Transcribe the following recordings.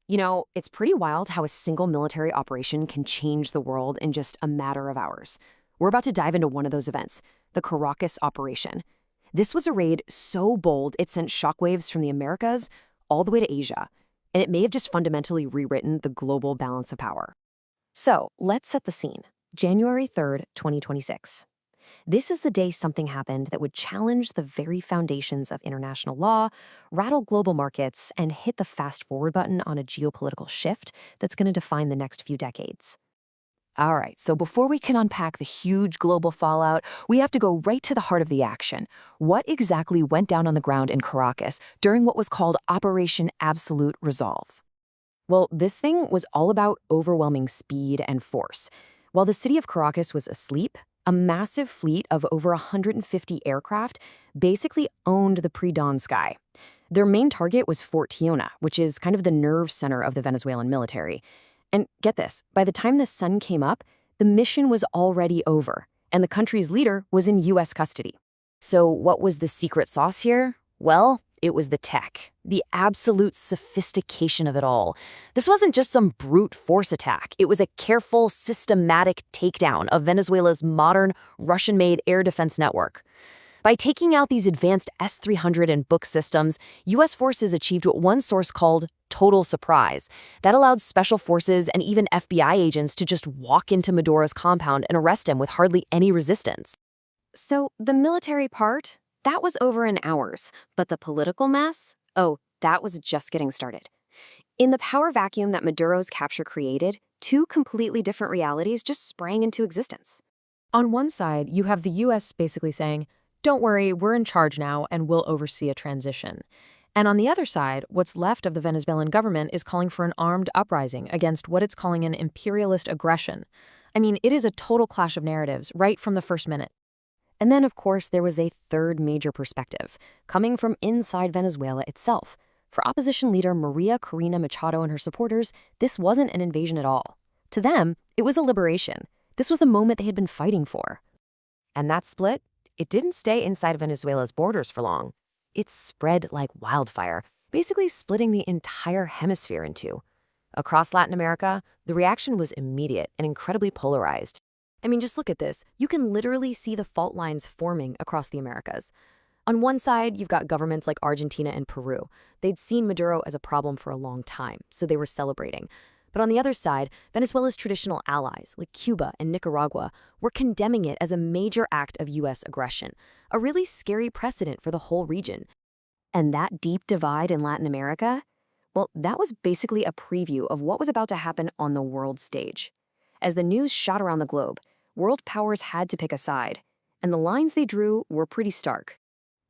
You know, it's pretty wild how a single military operation can change the world in just a matter of hours. We're about to dive into one of those events, the Caracas operation. This was a raid so bold it sent shockwaves from the Americas all the way to Asia, and it may have just fundamentally rewritten the global balance of power. So, let's set the scene. January 3rd, 2026. This is the day something happened that would challenge the very foundations of international law, rattle global markets, and hit the fast-forward button on a geopolitical shift that's going to define the next few decades. All right, so before we can unpack the huge global fallout, we have to go right to the heart of the action. What exactly went down on the ground in Caracas during what was called Operation Absolute Resolve? Well, this thing was all about overwhelming speed and force. While the city of Caracas was asleep, a massive fleet of over 150 aircraft basically owned the pre-dawn sky. Their main target was Fort Tiona, which is kind of the nerve center of the Venezuelan military. And get this, by the time the sun came up, the mission was already over, and the country's leader was in U.S. custody. So what was the secret sauce here? Well, it was the tech, the absolute sophistication of it all. This wasn't just some brute force attack. It was a careful, systematic takedown of Venezuela's modern, Russian-made air defense network. By taking out these advanced S-300 and book systems, U.S. forces achieved what one source called total surprise. That allowed special forces and even FBI agents to just walk into Maduro's compound and arrest him with hardly any resistance. So the military part? That was over in hours, but the political mess? Oh, that was just getting started. In the power vacuum that Maduro's capture created, two completely different realities just sprang into existence. On one side, you have the U.S. basically saying, "Don't worry, we're in charge now and we'll oversee a transition." And on the other side, what's left of the Venezuelan government is calling for an armed uprising against what it's calling an imperialist aggression. I mean, it is a total clash of narratives right from the first minute. And then, of course, there was a third major perspective, coming from inside Venezuela itself. For opposition leader Maria Corina Machado and her supporters, this wasn't an invasion at all. To them, it was a liberation. This was the moment they had been fighting for. And that split, it didn't stay inside Venezuela's borders for long. It spread like wildfire, basically splitting the entire hemisphere in two. Across Latin America, the reaction was immediate and incredibly polarized. I mean, just look at this. You can literally see the fault lines forming across the Americas. On one side, you've got governments like Argentina and Peru. They'd seen Maduro as a problem for a long time, so they were celebrating. But on the other side, Venezuela's traditional allies, like Cuba and Nicaragua, were condemning it as a major act of U.S. aggression, a really scary precedent for the whole region. And that deep divide in Latin America? Well, that was basically a preview of what was about to happen on the world stage. As the news shot around the globe, world powers had to pick a side, and the lines they drew were pretty stark.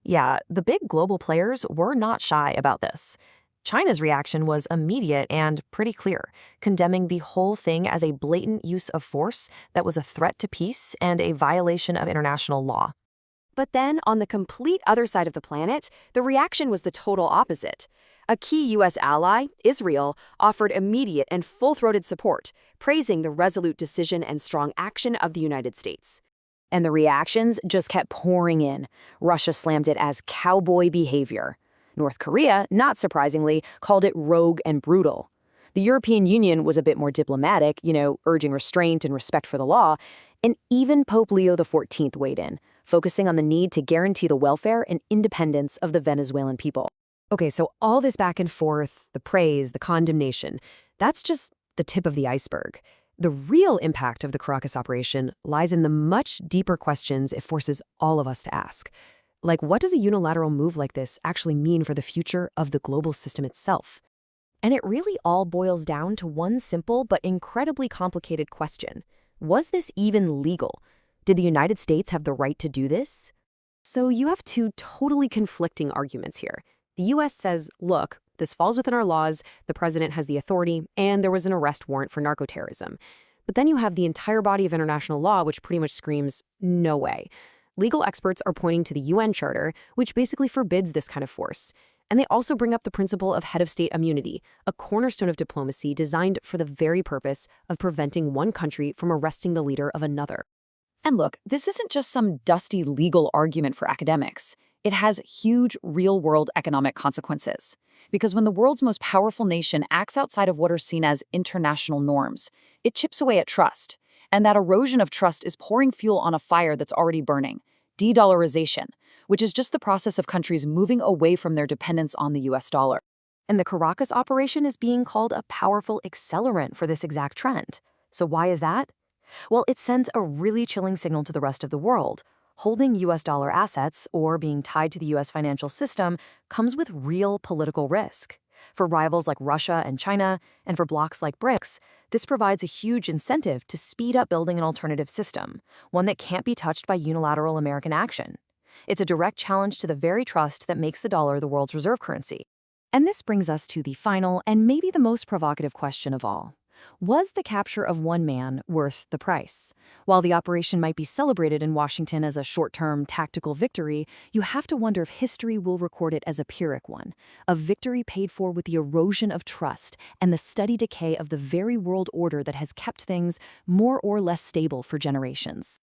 Yeah, the big global players were not shy about this. China's reaction was immediate and pretty clear, condemning the whole thing as a blatant use of force that was a threat to peace and a violation of international law. But then, on the complete other side of the planet, the reaction was the total opposite. A key U.S. ally, Israel, offered immediate and full-throated support, praising the resolute decision and strong action of the United States. And the reactions just kept pouring in. Russia slammed it as cowboy behavior. North Korea, not surprisingly, called it rogue and brutal. The European Union was a bit more diplomatic, urging restraint and respect for the law. And even Pope Leo XIV weighed in, focusing on the need to guarantee the welfare and independence of the Venezuelan people. Okay, so all this back and forth, the praise, the condemnation, that's just the tip of the iceberg. The real impact of the Caracas operation lies in the much deeper questions it forces all of us to ask. Like, what does a unilateral move like this actually mean for the future of the global system itself? And it really all boils down to one simple but incredibly complicated question. Was this even legal? Did the United States have the right to do this? So you have two totally conflicting arguments here. The U.S. says, look, this falls within our laws, the president has the authority, and there was an arrest warrant for narcoterrorism. But then you have the entire body of international law, which pretty much screams, no way. Legal experts are pointing to the UN Charter, which basically forbids this kind of force. And they also bring up the principle of head of state immunity, a cornerstone of diplomacy designed for the very purpose of preventing one country from arresting the leader of another. And look, this isn't just some dusty legal argument for academics. It has huge real-world economic consequences. Because when the world's most powerful nation acts outside of what are seen as international norms, it chips away at trust. And that erosion of trust is pouring fuel on a fire that's already burning. De-dollarization, which is just the process of countries moving away from their dependence on the US dollar. And the Caracas operation is being called a powerful accelerant for this exact trend. So why is that? Well, it sends a really chilling signal to the rest of the world. Holding US dollar assets, or being tied to the US financial system, comes with real political risk. For rivals like Russia and China, and for blocs like BRICS, this provides a huge incentive to speed up building an alternative system, one that can't be touched by unilateral American action. It's a direct challenge to the very trust that makes the dollar the world's reserve currency. And this brings us to the final and maybe the most provocative question of all. Was the capture of one man worth the price? While the operation might be celebrated in Washington as a short-term tactical victory, you have to wonder if history will record it as a Pyrrhic one, a victory paid for with the erosion of trust and the steady decay of the very world order that has kept things more or less stable for generations.